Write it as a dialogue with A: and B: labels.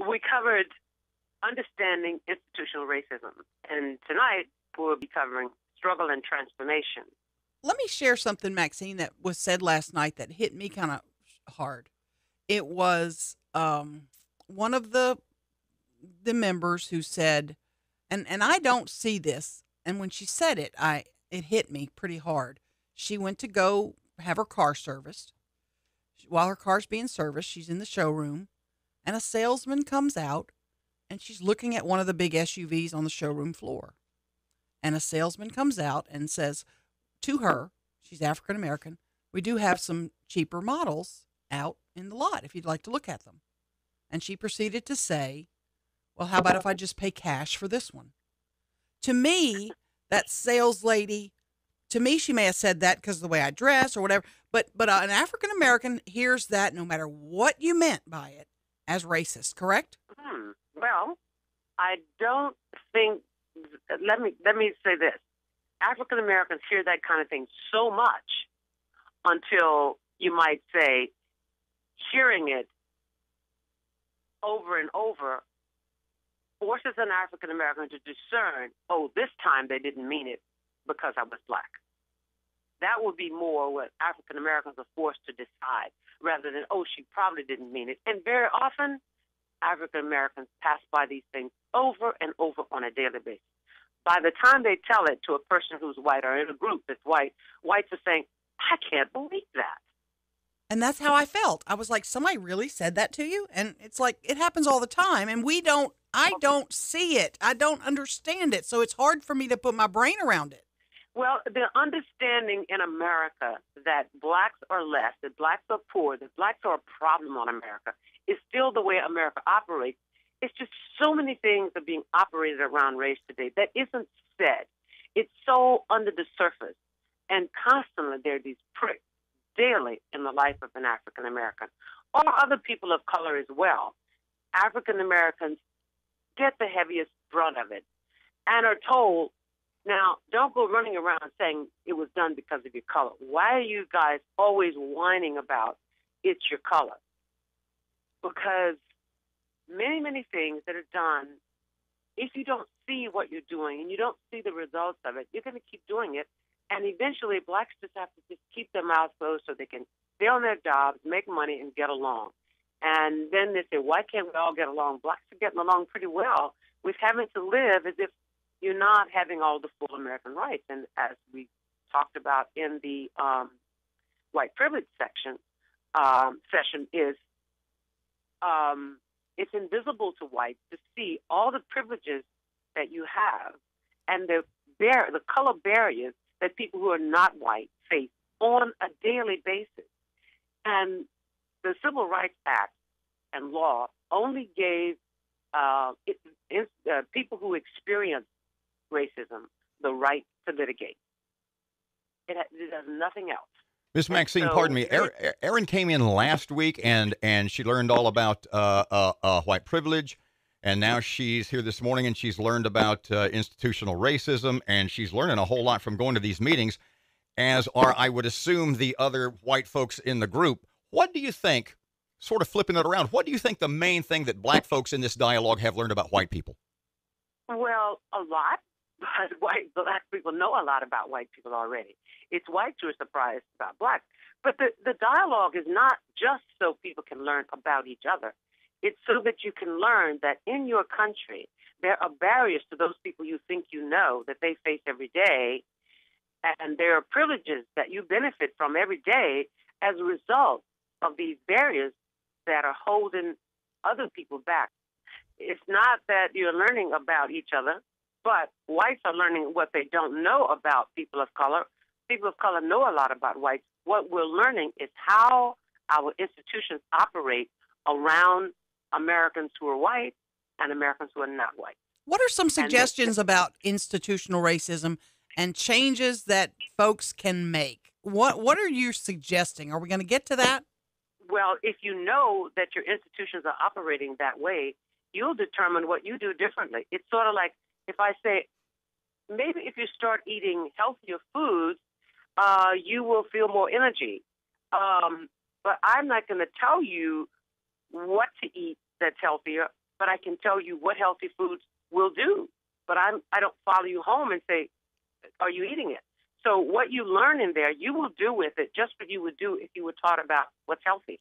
A: We covered understanding institutional racism, and tonight we'll be covering struggle and transformation.
B: Let me share something, Maxine, that was said last night that hit me kind of hard. It was one of the members who said, and I don't see this, and when she said it, it hit me pretty hard. She went to go have her car serviced. While her car's being serviced, she's in the showroom, and a salesman comes out, and she's looking at one of the big SUVs on the showroom floor. And a salesman comes out and says to her, she's African American, we do have some cheaper models out in the lot if you'd like to look at them. And she proceeded to say, well, how about if I just pay cash for this one? To me, that sales lady, to me, she may have said that because of the way I dress or whatever, but an African American hears that no matter what you meant by it as racist, correct?
A: Well, I don't think. Let me say this: African Americans hear that kind of thing so much until you might say, hearing it over and over forces an African American to discern, oh, this time they didn't mean it because I was black. That would be more what African Americans are forced to decide, rather than, oh, she probably didn't mean it. And very often, African Americans pass by these things over and over on a daily basis. By the time they tell it to a person who's white or in a group that's white, whites are saying, I can't believe that.
B: And that's how I felt. I was like, somebody really said that to you? And it's like, it happens all the time. And I don't see it. I don't understand it. So it's hard for me to put my brain around it.
A: Well, the understanding in America that blacks are less, that blacks are poor, that blacks are a problem on America is still the way America operates. It's just so many things are being operated around race today that isn't said. It's so under the surface. And constantly there are these pricks daily in the life of an African American or other people of color as well. African Americans get the heaviest brunt of it and are told, now, don't go running around saying it was done because of your color. Why are you guys always whining about it's your color? Because many, many things that are done, if you don't see what you're doing and you don't see the results of it, you're going to keep doing it. And eventually, blacks just have to just keep their mouths closed so they can stay on their jobs, make money, and get along. And then they say, why can't we all get along? Blacks are getting along pretty well with having to live as if you're not having all the full American rights. And as we talked about in the white privilege session is it's invisible to whites to see all the privileges that you have and the color barriers that people who are not white face on a daily basis. And the Civil Rights Act and law only gave people who experience racism the right to litigate. It does nothing else.
C: Miss Maxine, pardon me. Erin came in last week and she learned all about white privilege, and now she's here this morning and she's learned about institutional racism, and she's learning a whole lot from going to these meetings, as are, I would assume, the other white folks in the group. What do you think, sort of flipping it around, what do you think the main thing that black folks in this dialogue have learned about white people?
A: Well, a lot. But black people know a lot about white people already. It's whites who are surprised about blacks. But the dialogue is not just so people can learn about each other. It's so that you can learn that in your country, there are barriers to those people you think you know that they face every day, and there are privileges that you benefit from every day as a result of these barriers that are holding other people back. It's not that you're learning about each other, but whites are learning what they don't know about people of color. People of color know a lot about whites. What we're learning is how our institutions operate around Americans who are white and Americans who are not white.
B: What are some suggestions about institutional racism and changes that folks can make? What are you suggesting? Are we going to get to that?
A: Well, if you know that your institutions are operating that way, you'll determine what you do differently. It's sort of like, if I say, maybe if you start eating healthier foods, you will feel more energy. But I'm not going to tell you what to eat that's healthier. but I can tell you what healthy foods will do. But I don't follow you home and say, are you eating it? So what you learn in there, you will do with it just what you would do if you were taught about what's healthy.